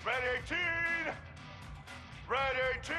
Red 18! Red 18!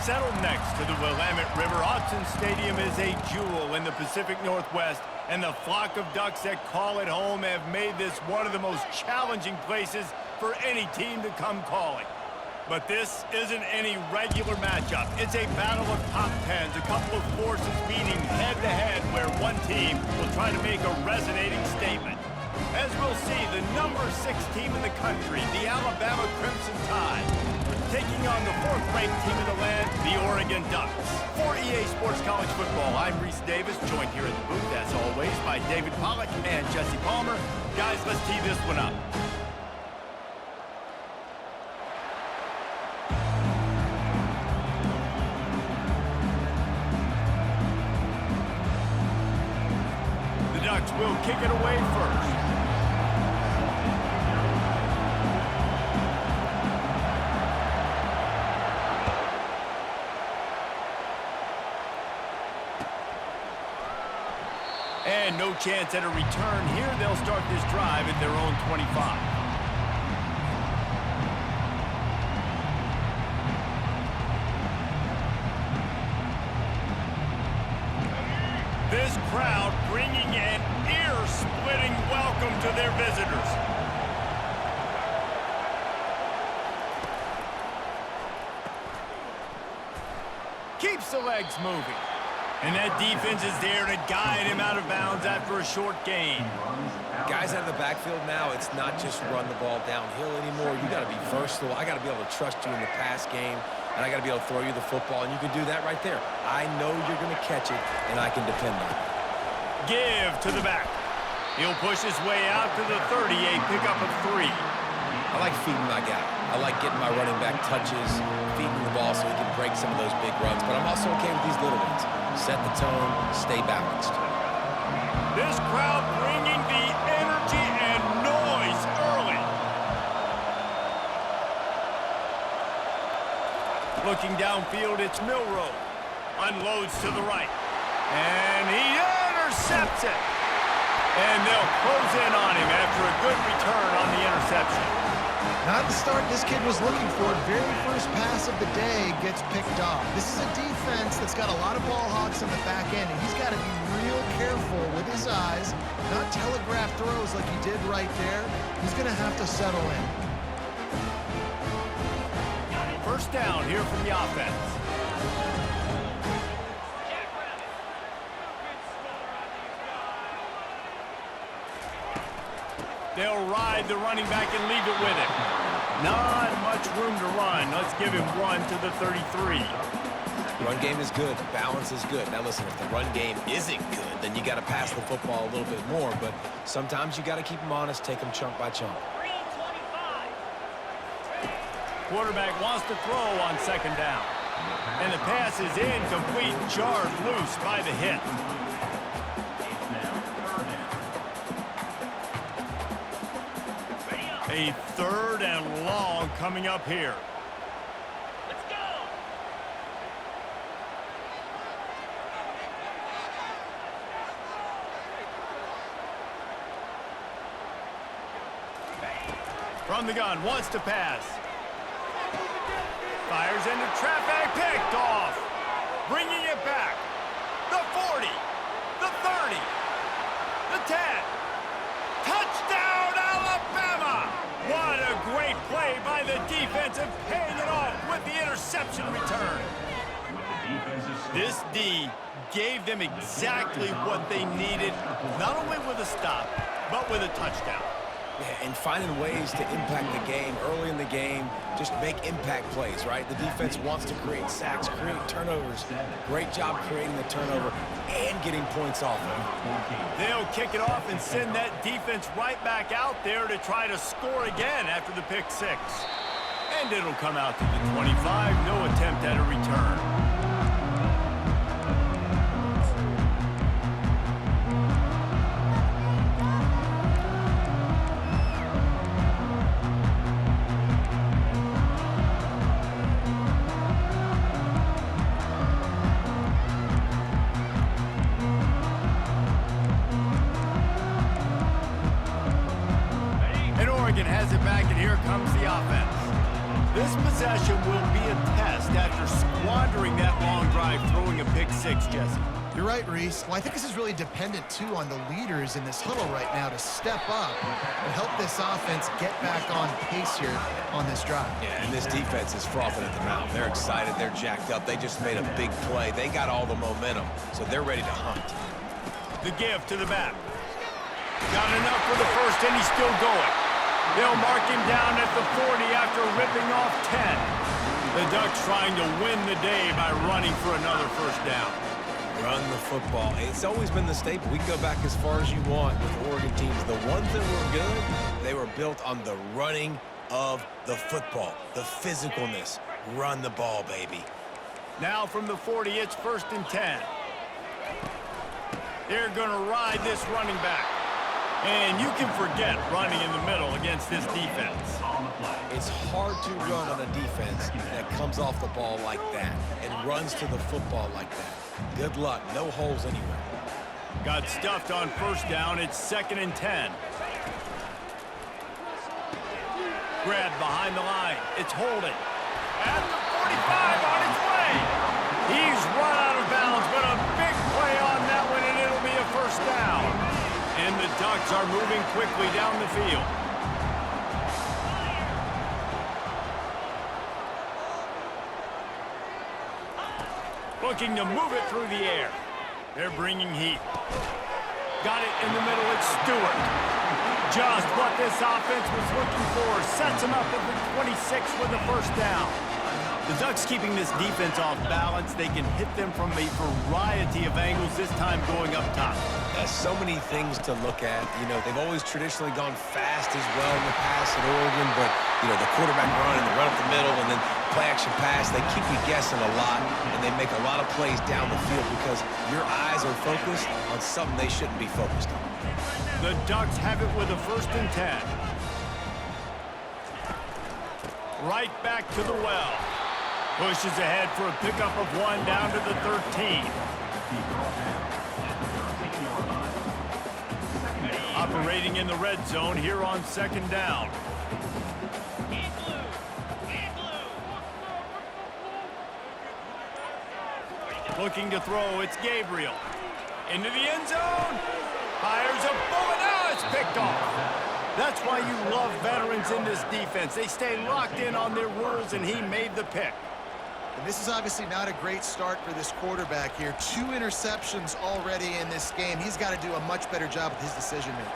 settled next to the Willamette River. Autzen Stadium is a jewel in the Pacific Northwest, and the flock of Ducks that call it home have made this one of the most challenging places for any team to come calling. But this isn't any regular matchup. It's a battle of top tens, a couple of forces meeting head-to-head where one team will try to make a resonating statement. As we'll see, the number 6 team in the country, the Alabama Crimson Tide, taking on the 4th-ranked team in the land, the Oregon Ducks. For EA Sports College Football, I'm Reese Davis, joined here in the booth, as always, by David Pollack and Jesse Palmer. Guys, let's tee this one up. The Ducks will kick it away first. And no chance at a return here. They'll start this drive at their own 25. This crowd bringing an ear-splitting welcome to their visitors. Keeps the legs moving. And that defense is there to guide him out of bounds after a short gain. Guys out of the backfield now, it's not just run the ball downhill anymore. You got to be versatile. I got to be able to trust you in the pass game, and I got to be able to throw you the football, and you can do that right there. I know you're going to catch it, and I can depend on it. Give to the back. He'll push his way out to the 30, a pickup of 3. I like feeding my guy. I like getting my running back touches, feeding the ball so he can break some of those big runs, but I'm also okay with these little ones. Set the tone, stay balanced. This crowd bringing the energy and noise early. Looking downfield, it's Milroe. Unloads to the right. And he intercepts it. And they'll close in on him after a good return on the interception. Not the start this kid was looking for. Very first pass of the day gets picked off. This is a defense that's got a lot of ball hawks on the back end, and he's got to be real careful with his eyes, not telegraph throws like he did right there. He's going to have to settle in. First down here from the offense. They'll ride the running back and leave it with him. Not much room to run. Let's give him 1 to the 33. Run game is good. Balance is good. Now listen, if the run game isn't good, then you got to pass the football a little bit more. But sometimes you got to keep them honest, take them chunk by chunk. Quarterback wants to throw on second down. And the pass is incomplete, jarred loose by the hit. A 3rd and long coming up here. Let's go. From the gun, wants to pass. Fires into traffic, picked off. Bringing it back. The 40, the 30, the 10. Touchdown, Alabama! What a great play by the defense and paying it off with the interception return. This D gave them exactly what they needed, not only with a stop, but with a touchdown. Yeah, and finding ways to impact the game early in the game, just make impact plays, right? The defense wants to create sacks, create turnovers. Great job creating the turnover and getting points off of it. They'll kick it off and send that defense right back out there to try to score again after the pick 6. And it'll come out to the 25, no attempt at a return. Has it back, and here comes the offense. This possession will be a test after squandering mastering that long drive, throwing a pick six, Jesse. You're right, Reese. Well, I think this is really dependent, too, on the leaders in this huddle right now to step up and help this offense get back on pace here on this drive. Yeah, and this defense is frothing at the mouth. They're excited. They're jacked up. They just made a big play. They got all the momentum, so they're ready to hunt. The give to the back. Got enough for the first, and he's still going. They'll mark him down at the 40 after ripping off 10. The Ducks trying to win the day by running for another first down. Run the football. It's always been the staple. We can go back as far as you want with Oregon teams. The ones that were good, they were built on the running of the football, the physicalness. Run the ball, baby. Now from the 40, it's 1st and 10. They're going to ride this running back. And you can forget running in the middle against this defense. It's hard to run on a defense that comes off the ball like that and runs to the football like that. Good luck. No holes anywhere. Got stuffed on 1st down. It's 2nd and 10. Grab behind the line. It's holding. At the 45 on its way. He's run out of bounds, but a big play on that one, and it'll be a 1st down. And the Ducks are moving quickly down the field. Looking to move it through the air. They're bringing heat. Got it in the middle. It's Stewart. Just what this offense was looking for. Sets him up at the 26 with the 1st down. The Ducks keeping this defense off balance. They can hit them from a variety of angles, this time going up top. There's so many things to look at. You know, they've always traditionally gone fast as well in the past at Oregon, but, you know, the quarterback run and the run up the middle and then play-action pass, they keep you guessing a lot, and they make a lot of plays down the field because your eyes are focused on something they shouldn't be focused on. The Ducks have it with a 1st and 10. Right back to the well. Pushes ahead for a pickup of 1 down to the 13. Operating in the red zone here on 2nd down. Looking to throw, it's Gabriel. Into the end zone. Fires a bullet. Now it's picked off. That's why you love veterans in this defense. They stay locked in on their rules, and he made the pick. And this is obviously not a great start for this quarterback here. 2 interceptions already in this game. He's got to do a much better job with his decision-making.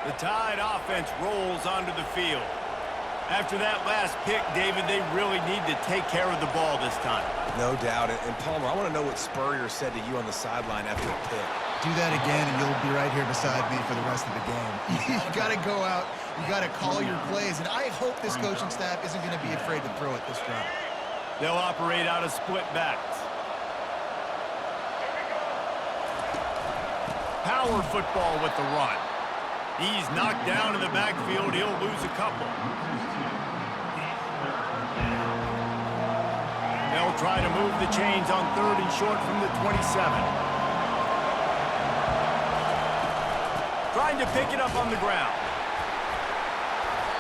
The Tide offense rolls onto the field. After that last pick, David, they really need to take care of the ball this time. No doubt. And Palmer, I want to know what Spurrier said to you on the sideline after the pick. Do that again, and you'll be right here beside me for the rest of the game. You got to go out. You got to call your plays. And I hope this coaching staff isn't going to be afraid to throw it this drive. They'll operate out of split backs. Power football with the run. He's knocked down in the backfield. He'll lose a couple. They'll try to move the chains on 3rd and short from the 27. Trying to pick it up on the ground.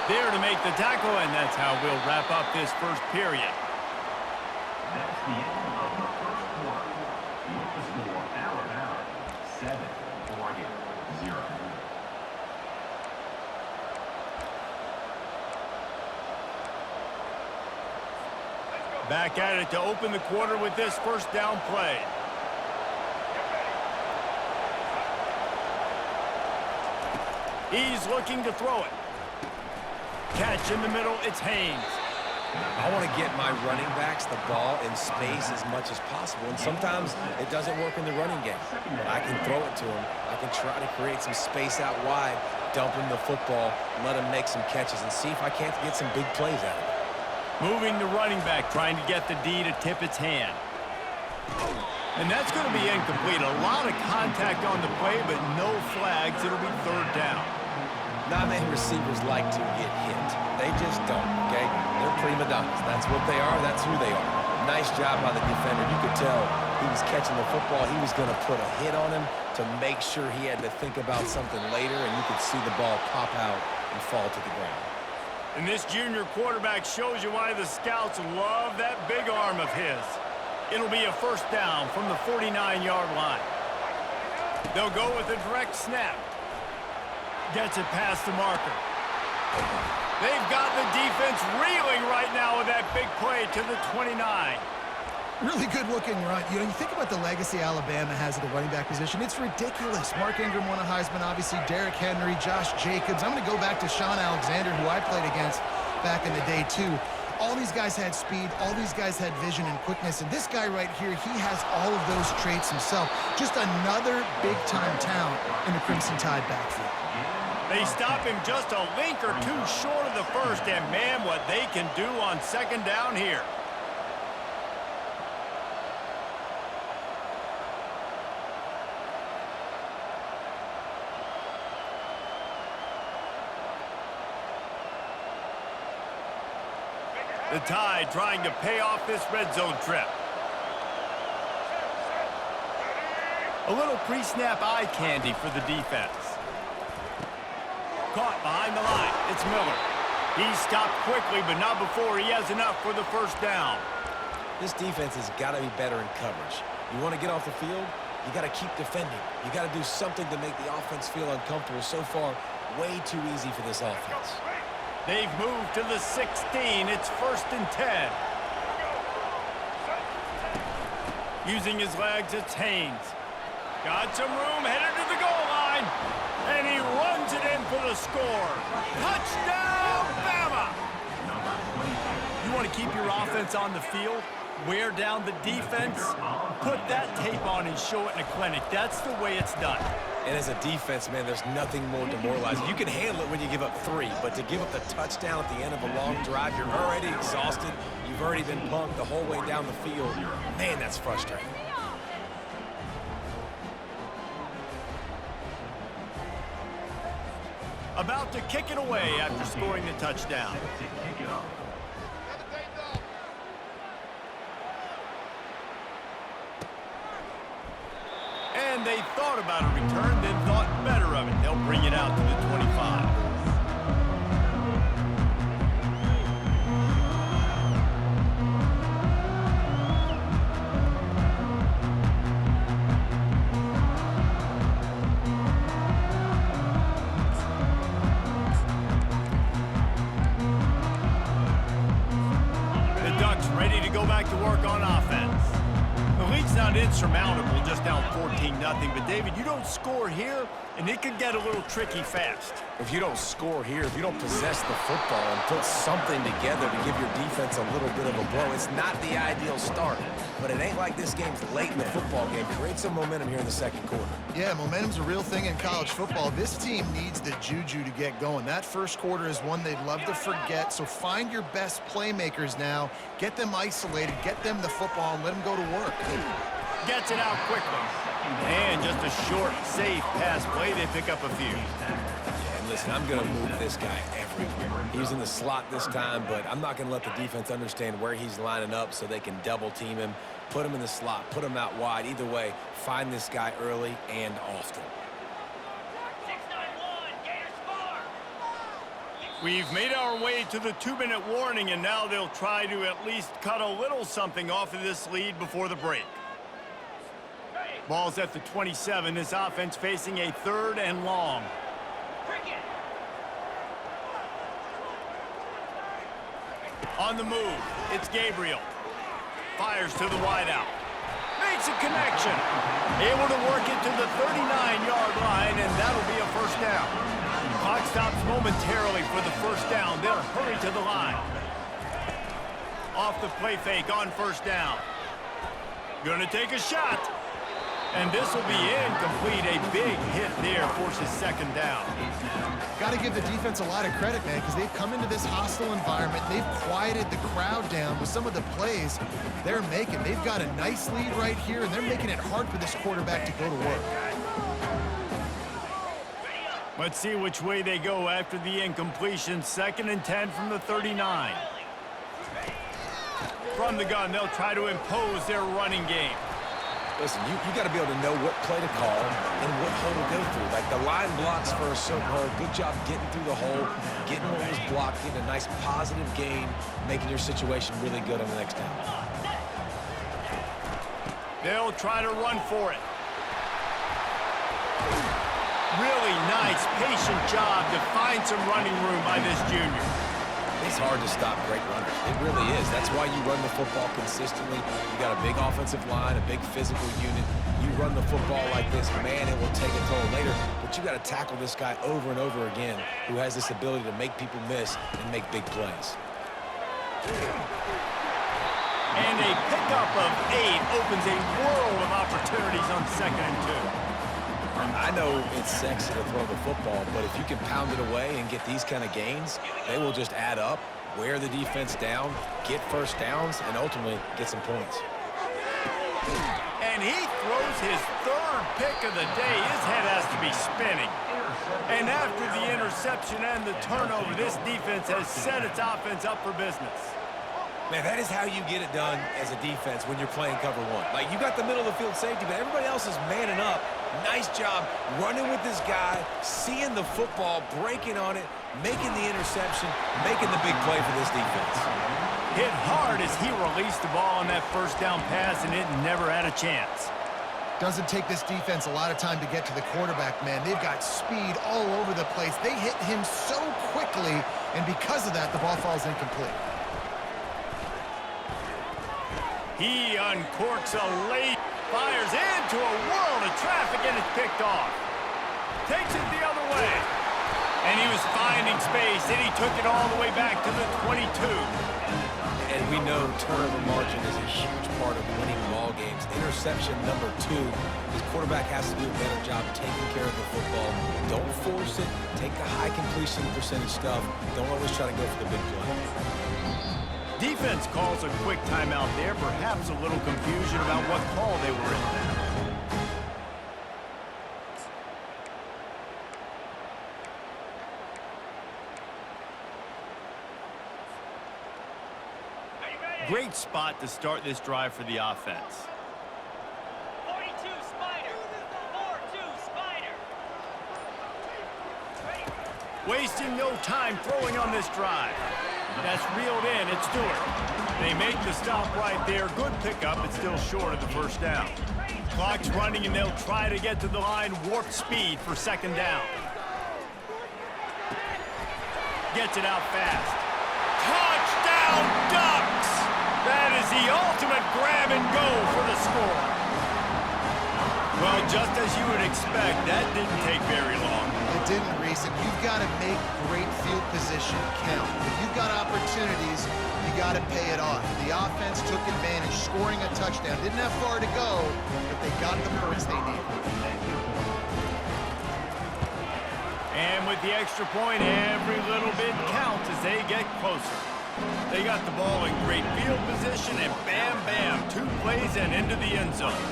There to make the tackle, and that's how we'll wrap up this 1st period. That's the end of the 1st quarter. With the score, Alabama 7, Oregon 0. Back at it to open the quarter with this 1st down play. He's looking to throw it. Catch in the middle, it's Haynes. I want to get my running backs the ball in space as much as possible, and sometimes it doesn't work in the running game. But I can throw it to them. I can try to create some space out wide, dump him the football, let him make some catches, and see if I can't get some big plays out of it. Moving the running back, trying to get the D to tip its hand. And that's going to be incomplete. A lot of contact on the play, but no flags. It'll be 3rd down. Not many receivers like to get hit. They just don't, okay? They're prima donnas. That's what they are. That's who they are. Nice job by the defender. You could tell he was catching the football. He was going to put a hit on him to make sure he had to think about something later, and you could see the ball pop out and fall to the ground. And this junior quarterback shows you why the scouts love that big arm of his. It'll be a first down from the 49-yard line. They'll go with a direct snap. Gets it past the marker. They've got the defense reeling right now with that big play to the 29. Really good-looking run. You know, you think about the legacy Alabama has at the running back position. It's ridiculous. Mark Ingram won a Heisman, obviously. Derrick Henry, Josh Jacobs. I'm going to go back to Sean Alexander, who I played against back in the day, too. All these guys had speed. All these guys had vision and quickness. And this guy right here, he has all of those traits himself. Just another big-time talent in the Crimson Tide backfield. They stop him just a link or two short of the first, and man, what they can do on second down here. The Tide trying to pay off this red zone trip. A little pre-snap eye candy for the defense. Caught behind the line. It's Miller. He stopped quickly, but not before he has enough for the first down. This defense has got to be better in coverage. You want to get off the field, you got to keep defending. You got to do something to make the offense feel uncomfortable. So far, way too easy for this offense. They've moved to the 16. It's 1st and 10. Using his legs, it's Haynes. Got some room, headed to the goal line. And he runs it in for the score. Touchdown, Bama! You want to keep your offense on the field? Wear down the defense? Put that tape on and show it in a clinic. That's the way it's done. And as a defense, man, there's nothing more demoralizing. You can handle it when you give up 3, but to give up the touchdown at the end of a long drive, you're already exhausted. You've already been pumped the whole way down the field. Man, that's frustrating. About to kick it away after scoring the touchdown. And they thought about a return, then thought better of it. They'll bring it out to the 25. The Ducks ready to go back to work on offense. The lead's not insurmountable, just down 14-0, but David, you don't score here, and it could get a little tricky fast. If you don't score here, if you don't possess the football and put something together to give your defense a little bit of a blow, it's not the ideal start. But it ain't like this game's late in the football game. Create some momentum here in the second quarter. Yeah, momentum's a real thing in college football. This team needs the juju to get going. That first quarter is one they'd love to forget, so find your best playmakers now. Get them isolated, get them the football, and let them go to work. Gets it out quickly. And just a short, safe pass play. They pick up a few. And listen, I'm going to move this guy everywhere. He's in the slot this time, but I'm not going to let the defense understand where he's lining up so they can double team him, put him in the slot, put him out wide. Either way, find this guy early and often. We've made our way to the 2-minute warning, and now they'll try to at least cut a little something off of this lead before the break. Ball's at the 27. This offense facing a 3rd and long. On the move, it's Gabriel. Fires to the wideout. Makes a connection. Able to work it to the 39-yard line, and that'll be a first down. Clock stops momentarily for the first down. They'll hurry to the line. Off the play fake on first down. Gonna take a shot. And this will be incomplete. A big hit there forces second down. Got to give the defense a lot of credit, man, because they've come into this hostile environment. They've quieted the crowd down with some of the plays they're making. They've got a nice lead right here, and they're making it hard for this quarterback to go to work. Let's see which way they go after the incompletion. 2nd and 10 from the 39. From the gun, they'll try to impose their running game. Listen, you got to be able to know what play to call and what hole to go through. Like the line blocks for a certain hole. Good job getting through the hole, getting what was blocked, getting a nice positive gain, making your situation really good on the next down. They'll try to run for it. Really nice, patient job to find some running room by this junior. It's hard to stop great runners. It really is. That's why you run the football consistently. You got a big offensive line, a big physical unit. You run the football like this, man, it will take a toll later. But you got to tackle this guy over and over again who has this ability to make people miss and make big plays. And a pickup of 8 opens a world of opportunities on 2nd and 2. I know it's sexy to throw the football, but if you can pound it away and get these kind of gains, they will just add up, wear the defense down, get first downs, and ultimately get some points. And he throws his 3rd pick of the day. His head has to be spinning. And after the interception and the turnover, this defense has set its offense up for business. Man, that is how you get it done as a defense when you're playing cover 1. Like, you got the middle of the field safety, but everybody else is manning up. Nice job running with this guy, seeing the football, breaking on it, making the interception, making the big play for this defense. Hit hard as he released the ball on that 1st down pass, and it never had a chance. Doesn't take this defense a lot of time to get to the quarterback, man. They've got speed all over the place. They hit him so quickly, and because of that, the ball falls incomplete. He uncorks a late, fires into a world of traffic, and it's picked off. Takes it the other way. And he was finding space, and he took it all the way back to the 22. And we know turnover margin is a huge part of winning ball games. Interception number 2. His quarterback has to do a better job taking care of the football. Don't force it. Take the high completion percentage stuff. Don't always try to go for the big play. Defense calls a quick timeout there, perhaps a little confusion about what call they were in. Great spot to start this drive for the offense. 42 Spider. 4-2 Spider. Wasting no time throwing on this drive. That's reeled in. It's Stewart. They make the stop right there. Good pickup. It's still short of the 1st down. Clock's running, and they'll try to get to the line. Warp speed for 2nd down. Gets it out fast. Touchdown, Ducks! That is the ultimate grab and go for the score. Well, just as you would expect, that didn't take very long. It didn't, Reese, and you've got to make great field position count. If you've got opportunities, you got to pay it off. The offense took advantage, scoring a touchdown. Didn't have far to go, but they got the points they needed. And with the extra point, every little bit counts as they get closer. They got the ball in great field position, and bam, bam, 2 plays and into the end zone.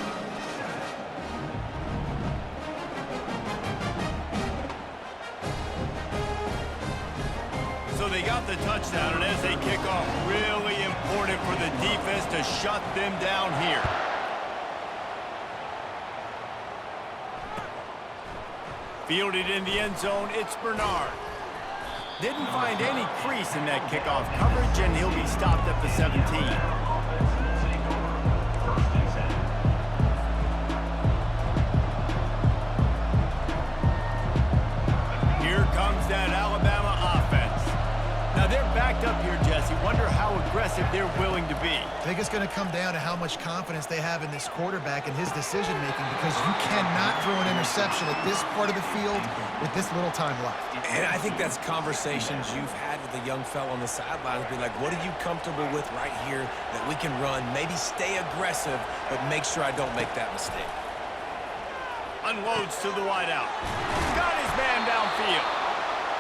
So they got the touchdown, and as they kick off, really important for the defense to shut them down here. Fielded in the end zone, it's Bernard. Didn't find any crease in that kickoff coverage, and he'll be stopped at the 17. Here comes that Alabama offense. Now they're backed up here, Jesse. Wonder how aggressive they're willing to be. I think it's going to come down to how much confidence they have in this quarterback and his decision-making, because you cannot throw an interception at this part of the field with this little time left. And I think that's conversations you've had with the young fella on the sidelines. Be like, what are you comfortable with right here that we can run? Maybe stay aggressive, but make sure I don't make that mistake. Unloads to the wideout. Got his man downfield.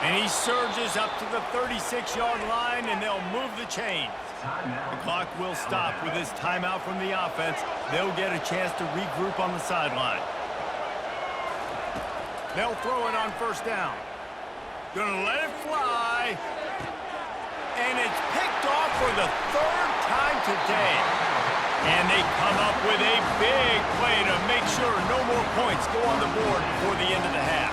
And he surges up to the 36-yard line, and they'll move the chains. The clock will stop with this timeout from the offense. They'll get a chance to regroup on the sideline. They'll throw it on 1st down. Gonna let it fly. And it's picked off for the 3rd time today. And they come up with a big play to make sure no more points go on the board before the end of the half.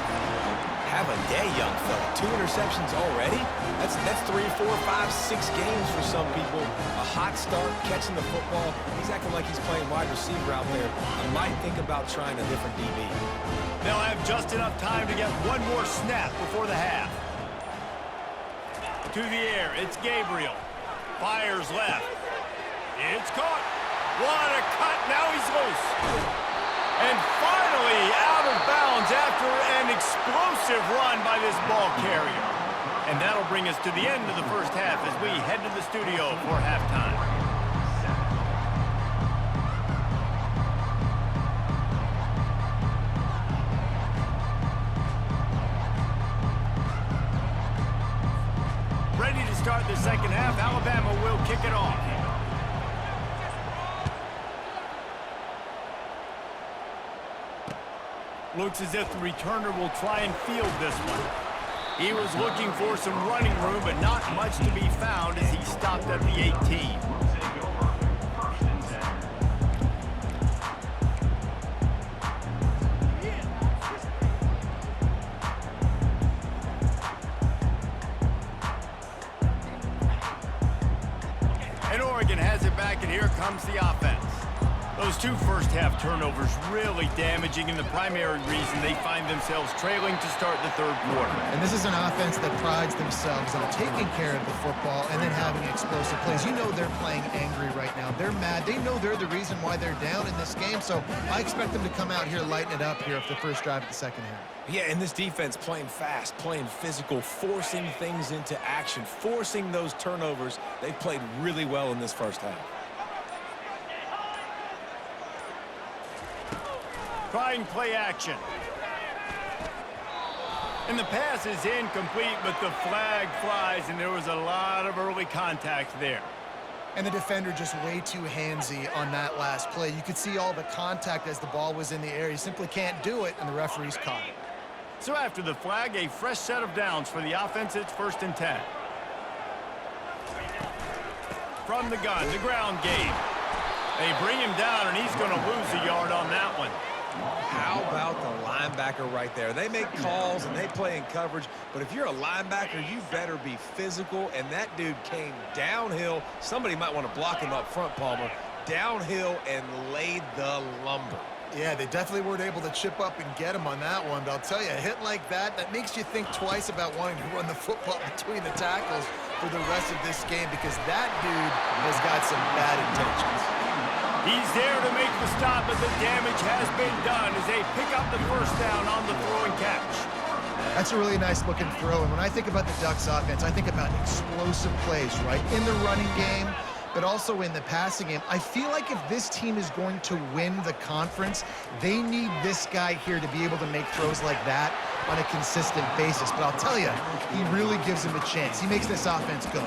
have a day, young fella. 2 interceptions already? That's 3, 4, 5, 6 games for some people. A hot start, catching the football. He's acting like he's playing wide receiver out there. I might think about trying a different DB. They'll have just enough time to get one more snap before the half. To the air, it's Gabriel. Fires left. It's caught. What a cut. Now he's loose. And finally out of bounds after an explosive run by this ball carrier. And that'll bring us to the end of the first half as we head to the studio for halftime. Ready to start the second half. Alabama will kick it off. Looks as if the returner will try and field this one. He was looking for some running room, but not much to be found as he stopped at the 18. Take over. 1st and 10. And Oregon has it back, and here comes the offense. Those 2 first-half turnovers really damaging, and the primary reason they find themselves trailing to start the third quarter. And this is an offense that prides themselves on taking care of the football and then having explosive plays. You know they're playing angry right now. They're mad. They know they're the reason why they're down in this game, so I expect them to come out here, lighten it up here for the first drive of the second half. Yeah, and this defense playing fast, playing physical, forcing things into action, forcing those turnovers. They've played really well in this first half. Trying play action. And the pass is incomplete, but the flag flies, and there was a lot of early contact there. And the defender just way too handsy on that last play. You could see all the contact as the ball was in the air. You simply can't do it, and the referee's caught it. So after the flag, a fresh set of downs for the offense. It's 1st and 10. From the gun, the ground game. They bring him down, and he's going to lose a yard on that one. How about the linebacker right there? They make calls and they play in coverage, but if you're a linebacker, you better be physical, and that dude came downhill. Somebody might want to block him up front, Palmer. Downhill and laid the lumber. Yeah, they definitely weren't able to chip up and get him on that one, but I'll tell you, a hit like that, that makes you think twice about wanting to run the football between the tackles for the rest of this game, because that dude has got some bad intentions. He's there to make the stop, but the damage has been done as they pick up the first down on the throw and catch. That's a really nice looking throw, and when I think about the Ducks offense, I think about explosive plays, right? In the running game, but also in the passing game. I feel like if this team is going to win the conference, they need this guy here to be able to make throws like that on a consistent basis. But I'll tell you, he really gives him a chance. He makes this offense go.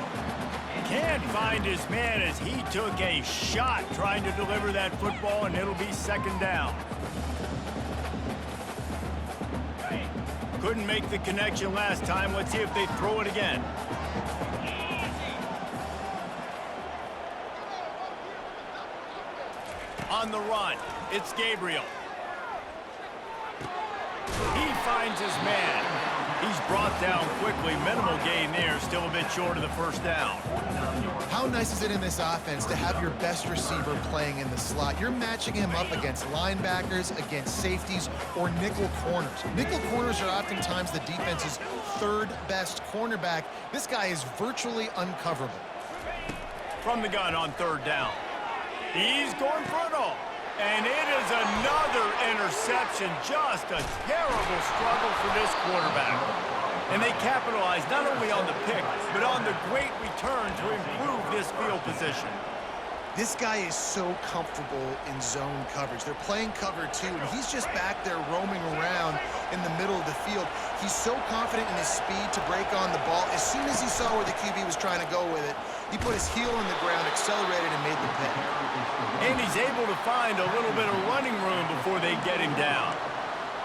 Can't find his man as he took a shot trying to deliver that football, and it'll be 2nd down. Couldn't make the connection last time. Let's see if they throw it again. On the run, it's Gabriel. He finds his man. He's brought down quickly. Minimal gain there. Still a bit short of the first down. How nice is it in this offense to have your best receiver playing in the slot? You're matching him up against linebackers, against safeties, or nickel corners. Nickel corners are oftentimes the defense's 3rd best cornerback. This guy is virtually uncoverable. From the gun on 3rd down. He's going for it all. And it is another interception. Just a terrible struggle for this quarterback. And they capitalize not only on the pick, but on the great return to improve this field position. This guy is so comfortable in zone coverage. They're playing cover 2, and he's just back there roaming around in the middle of the field. He's so confident in his speed to break on the ball. As soon as he saw where the QB was trying to go with it, he put his heel on the ground, accelerated, and made the pick. And he's able to find a little bit of running room before they get him down.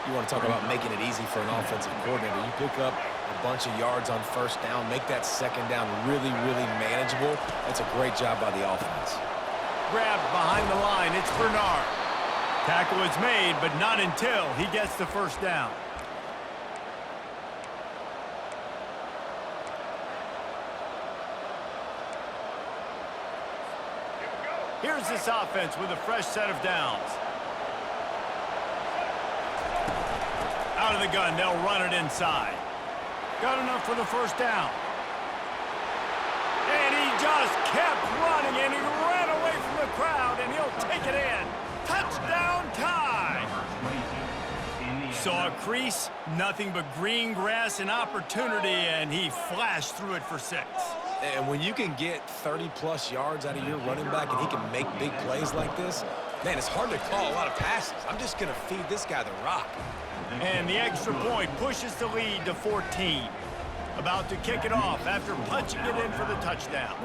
You want to talk about making it easy for an offensive coordinator. You pick up a bunch of yards on 1st down, make that 2nd down really, really manageable. That's a great job by the offense. Grabbed behind the line, it's Bernard. Tackle is made, but not until he gets the first down. Here's this offense with a fresh set of downs. Out of the gun, they'll run it inside. Got enough for the first down. And he just kept running, and he ran away from the crowd, and he'll take it in. Touchdown time! Saw a crease, nothing but green grass and opportunity, and he flashed through it for 6. And when you can get 30-plus yards out of your running back and he can make big plays like this, man, it's hard to call a lot of passes. I'm just going to feed this guy the rock. And the extra point pushes the lead to 14. About to kick it off after punching it in for the touchdown.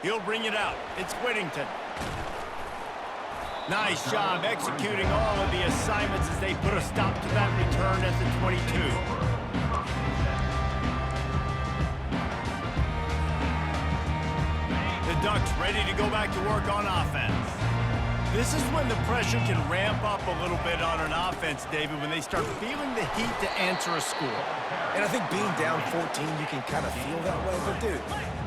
He'll bring it out. It's Whittington. Nice job executing all of the assignments as they put a stop to that return at the 22. The Ducks ready to go back to work on offense. This is when the pressure can ramp up a little bit on an offense, David, when they start feeling the heat to answer a score. And I think being down 14, you can kind of feel that way. But, dude,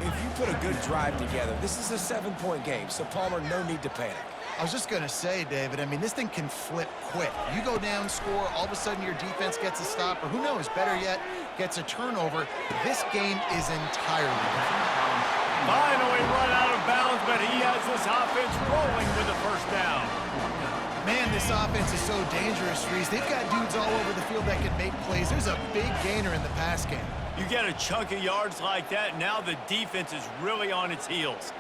if you put a good drive together, this is a 7-point game. So, Palmer, no need to panic. I was just going to say, David, I mean, this thing can flip quick. You go down, score, all of a sudden your defense gets a stop, or who knows, better yet, gets a turnover. This game is entirely different. Finally run out of bounds, but he has this offense rolling with the first down. Man, this offense is so dangerous, Reese. They've got dudes all over the field that can make plays. There's a big gainer in the pass game. You get a chunk of yards like that, now the defense is really on its heels.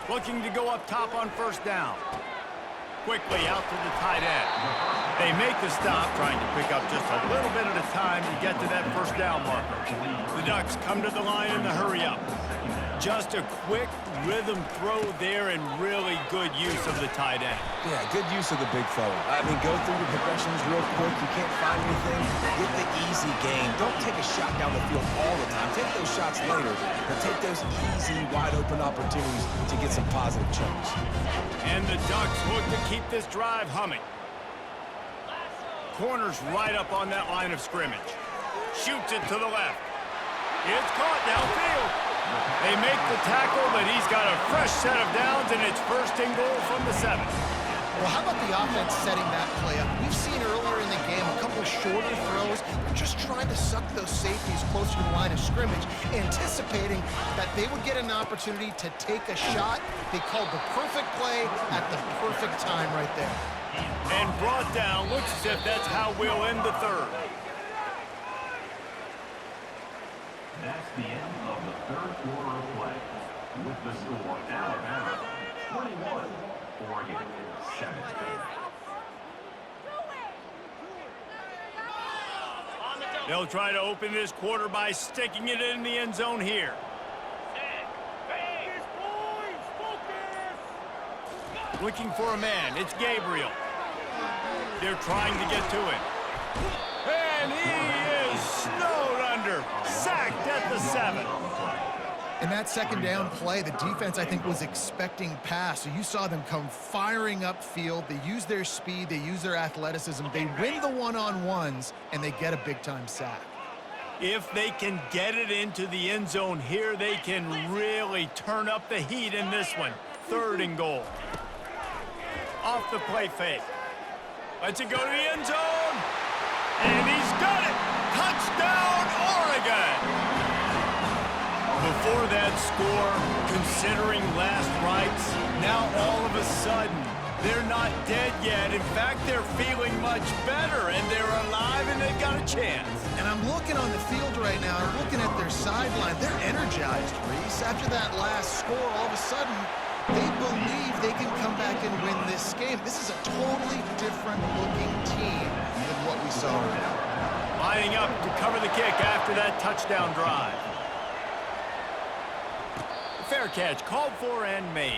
Looking to go up top on first down. Quickly out to the tight end. They make the stop, trying to pick up just a little bit at a time to get to that first down marker. The Ducks come to the line in the hurry up. Just a quick rhythm throw there and really good use of the tight end. Yeah, good use of the big fella. I mean, go through your progressions real quick. You can't find anything. Get the easy game. Don't take a shot down the field all the time. Take those shots later, but take those easy, wide-open opportunities to get some positive chunks. And the Ducks look to keep this drive humming. Corner's right up on that line of scrimmage. Shoots it to the left. It's caught downfield. They make the tackle, but he's got a fresh set of downs, and it's first and goal from the 7. Well, how about the offense setting that play up? We've seen earlier in the game a couple of shorter throws. They're just trying to suck those safeties closer to the line of scrimmage, anticipating that they would get an opportunity to take a shot. They called the perfect play at the perfect time right there. And brought down. Looks as if that's how we'll end the third. That's the end of the third quarter of play. With the score, Alabama 21, Oregon 7. They'll try to open this quarter by sticking it in the end zone here. Looking for a man. It's Gabriel. They're trying to get to it. And he is snowed under. Sacked at the 7. In that second down play, the defense, I think, was expecting pass. So you saw them come firing upfield. They use their speed. They use their athleticism. They win the one-on-ones, and they get a big-time sack. If they can get it into the end zone here, they can really turn up the heat in this one. Third and goal. Off the play fake. Lets it go to the end zone. And he's got it. Touchdown, Oregon. Before that score, considering last rites, now all of a sudden, they're not dead yet. In fact, they're feeling much better, and they're alive, and they've got a chance. And I'm looking on the field right now. I'm looking at their sideline. They're energized, Reese. After that last score, all of a sudden, they believe they can come back and win this game. This is a totally different-looking team than what we saw earlier. Lining up to cover the kick after that touchdown drive. Fair catch, called for and made.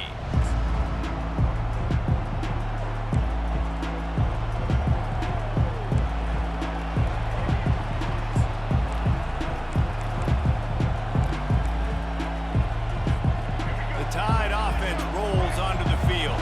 The Tide offense rolls onto the field.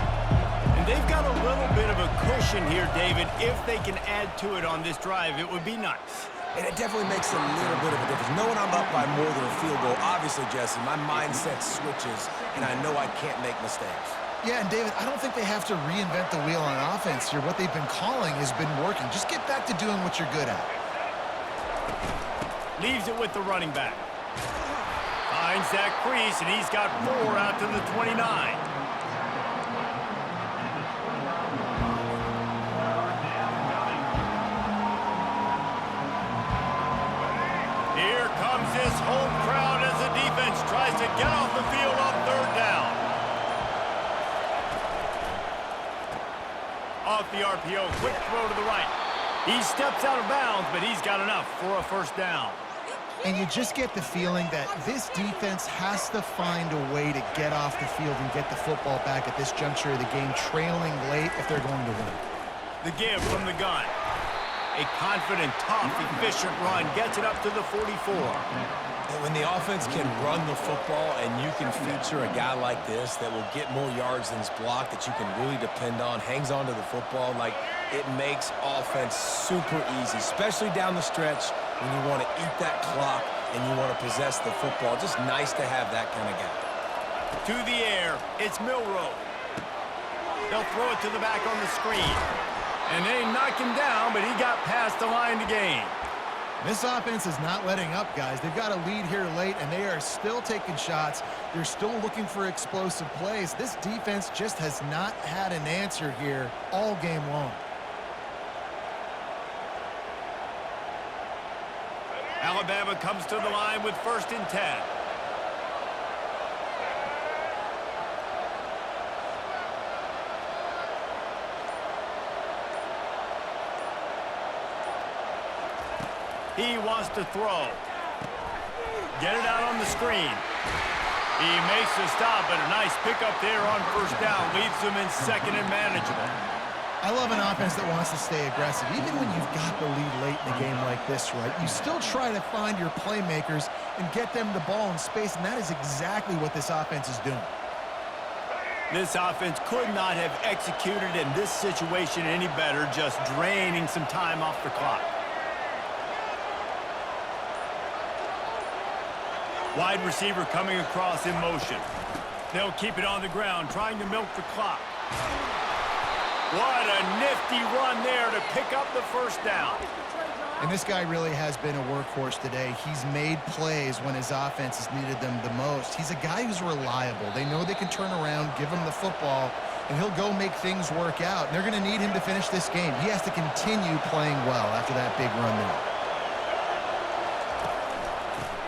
And they've got a little bit of a cushion here, David. If they can add to it on this drive, it would be nice. And it definitely makes a little bit of a difference. Knowing I'm up by more than a field goal, obviously, Jesse, my mindset switches, and I know I can't make mistakes. Yeah, and David, I don't think they have to reinvent the wheel on offense here. What they've been calling has been working. Just get back to doing what you're good at. Leaves it with the running back. Finds that crease, and he's got 4 out to the 29. Here comes this home crowd as the defense tries to get off the field on 3rd down. Off the RPO, quick throw to the right. He steps out of bounds, but he's got enough for a 1st down. And you just get the feeling that this defense has to find a way to get off the field and get the football back at this juncture of the game, trailing late if they're going to win. The give from the gun. A confident, tough, efficient run gets it up to the 44. And when the offense can run the football and you can feature a guy like this that will get more yards than his block, that you can really depend on, hangs on to the football, like it makes offense super easy, especially down the stretch when you want to eat that clock and you want to possess the football. Just nice to have that kind of guy. To the air, it's Milroe. They'll throw it to the back on the screen. And they knock him down, but he got past the line to gain. This offense is not letting up, guys. They've got a lead here late, and they are still taking shots. They're still looking for explosive plays. This defense just has not had an answer here all game long. Alabama comes to the line with 1st and 10. He wants to throw. Get it out on the screen. He makes the stop, but a nice pickup there on 1st down. Leaves him in 2nd and manageable. I love an offense that wants to stay aggressive. Even when you've got the lead late in a game like this, right, you still try to find your playmakers and get them the ball in space, and that is exactly what this offense is doing. This offense could not have executed in this situation any better, just draining some time off the clock. Wide receiver coming across in motion. They'll keep it on the ground, trying to milk the clock. What a nifty run there to pick up the 1st down. And this guy really has been a workhorse today. He's made plays when his offense has needed them the most. He's a guy who's reliable. They know they can turn around, give him the football, and he'll go make things work out. And they're going to need him to finish this game. He has to continue playing well after that big run there.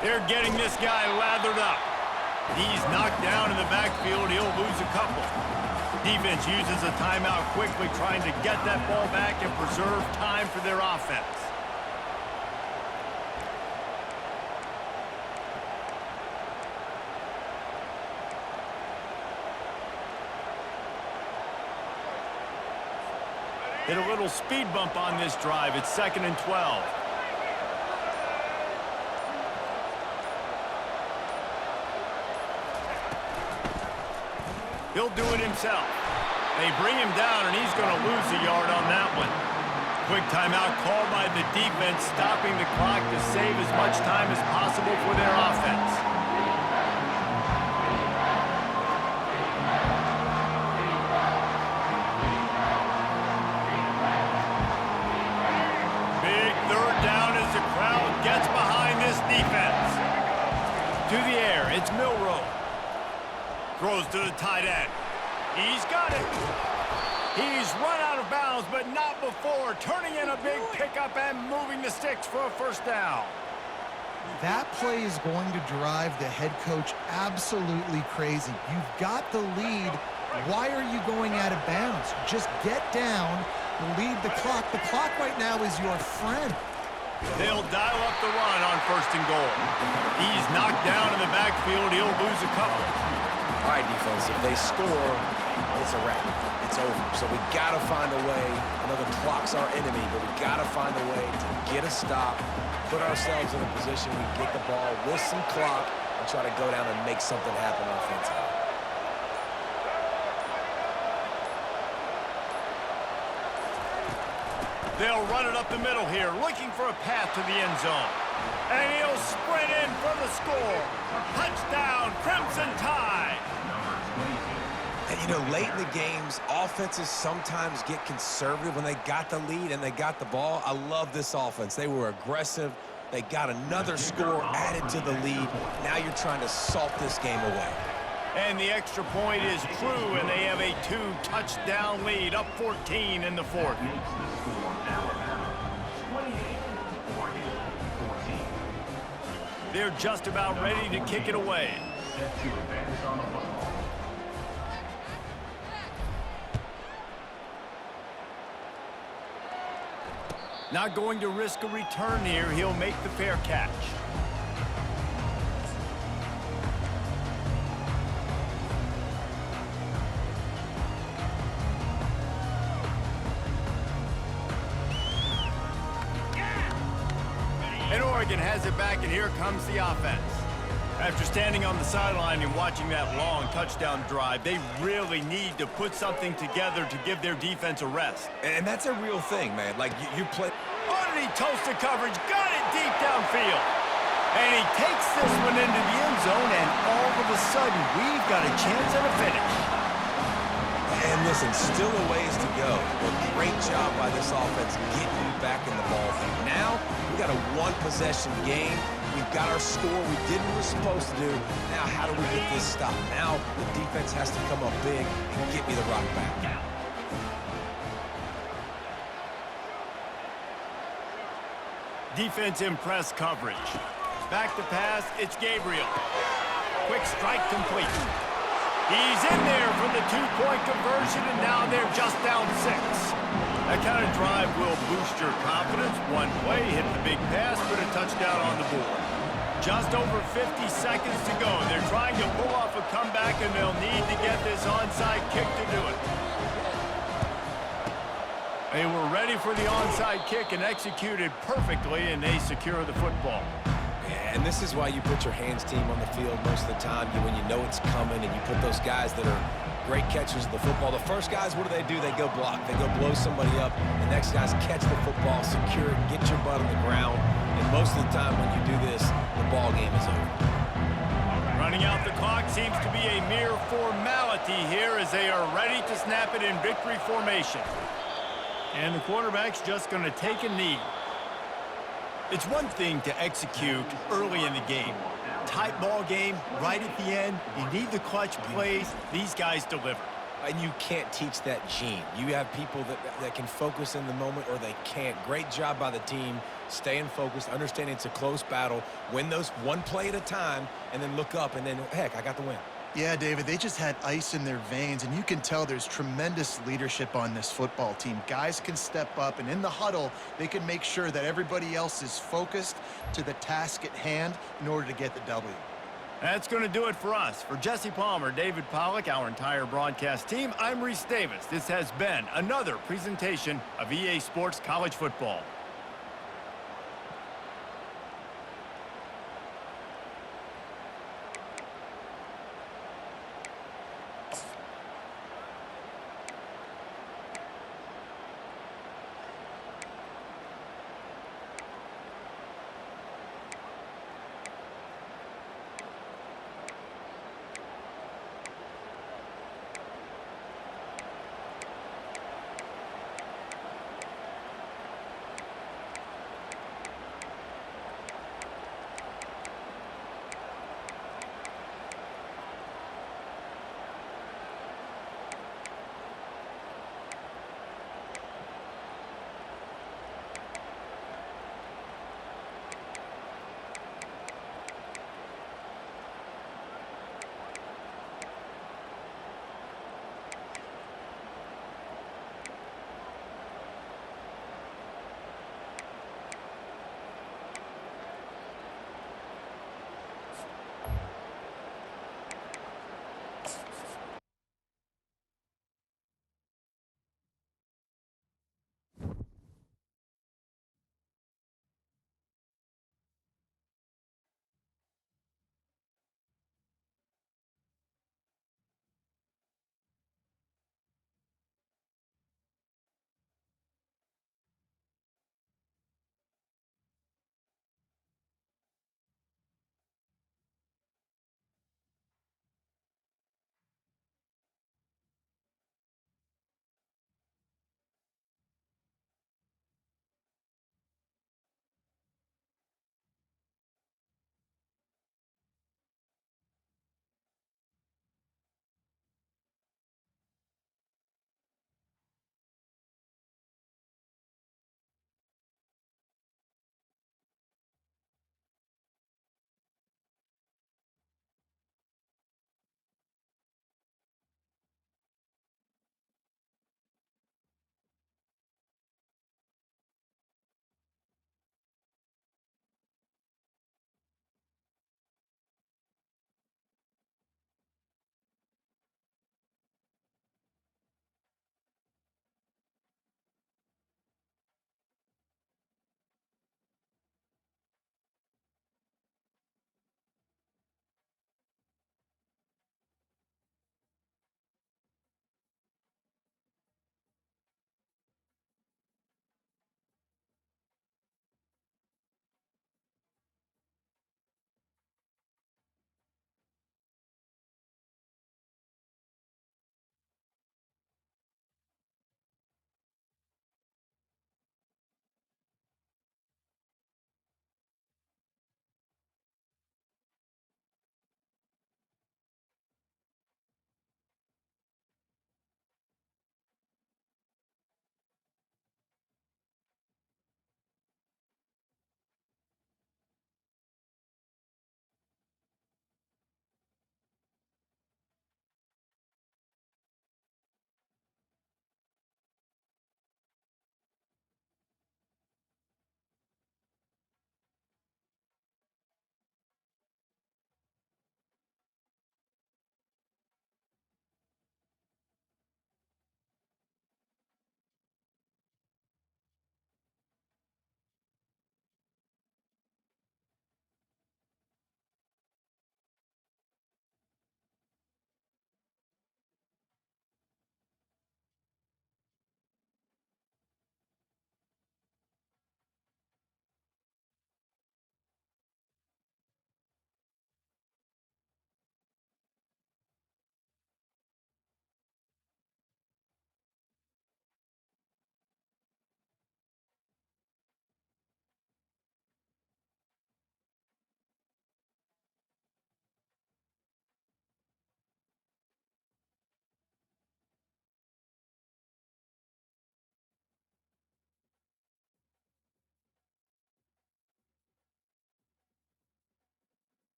They're getting this guy lathered up. He's knocked down in the backfield. He'll lose a couple. Defense uses a timeout quickly, trying to get that ball back and preserve time for their offense. Hit a little speed bump on this drive. It's 2nd and 12. He'll do it himself. They bring him down, and he's going to lose a yard on that one. Quick timeout called by the defense, stopping the clock to save as much time as possible for their offense. Big 3rd down as the crowd gets behind this defense. To the air, it's Milroe. Throws to the tight end. He's got it. He's run out of bounds, but not before. Turning in a big pickup and moving the sticks for a 1st down. That play is going to drive the head coach absolutely crazy. You've got the lead. Why are you going out of bounds? Just get down, lead the clock. The clock right now is your friend. They'll dial up the run on 1st and goal. He's knocked down in the backfield. He'll lose a couple. All right, defense, if they score, it's a wrap. It's over. So we got to find a way. I know the clock's our enemy, but we got to find a way to get a stop, put ourselves in a position we get the ball with some clock, and try to go down and make something happen offensively. They'll run it up the middle here, looking for a path to the end zone. And he'll sprint in for the score. Touchdown, Crimson Tide. And, you know, late in the games, offenses sometimes get conservative when they got the lead and they got the ball. I love this offense. They were aggressive. They got another score added to the lead. Now you're trying to salt this game away. And the extra point is true, and they have a 2-touchdown lead, up 14 in the fourth. They're just about ready to kick it away. Not going to risk a return here. He'll make the fair catch. And Oregon has it back, and here comes the offense. After standing on the sideline and watching that long touchdown drive, they really need to put something together to give their defense a rest. And that's a real thing, man. Like, you play... Underneath toasted coverage, got it deep downfield. And he takes this one into the end zone, and all of a sudden, we've got a chance at a finish. And listen, still a ways to go, but great job by this offense getting you back in the ball game. Now, we got a one-possession game. We've got our score. We did what we're supposed to do. Now, how do we get this stopped? Now, the defense has to come up big and get me the rock back. Defense in press coverage. Back to pass, it's Gabriel. Quick strike complete. He's in there for the two-point conversion, and now they're just down 6. That kind of drive will boost your confidence. One play, hit the big pass, put a touchdown on the board. Just over 50 seconds to go. They're trying to pull off a comeback, and they'll need to get this onside kick to do it. They were ready for the onside kick and executed perfectly, and they secure the football. And this is why you put your hands team on the field most of the time. When you know it's coming, and you put those guys that are great catchers of the football. The first guys, what do? They go block. They go blow somebody up. The next guys catch the football, secure it, get your butt on the ground. And most of the time when you do this, the ball game is over. Running out the clock seems to be a mere formality here as they are ready to snap it in victory formation. And the quarterback's just going to take a knee. It's one thing to execute early in the game. Tight ball game, right at the end. You need the clutch plays. These guys deliver. And you can't teach that gene. You have people that can focus in the moment or they can't. Great job by the team, staying focused, understanding it's a close battle, win those one play at a time, and then look up, and then, heck, I got the win. Yeah, David, they just had ice in their veins, and you can tell there's tremendous leadership on this football team. Guys can step up, and in the huddle, they can make sure that everybody else is focused to the task at hand in order to get the W. That's going to do it for us. For Jesse Palmer, David Pollack, our entire broadcast team, I'm Reese Davis. This has been another presentation of EA Sports College Football.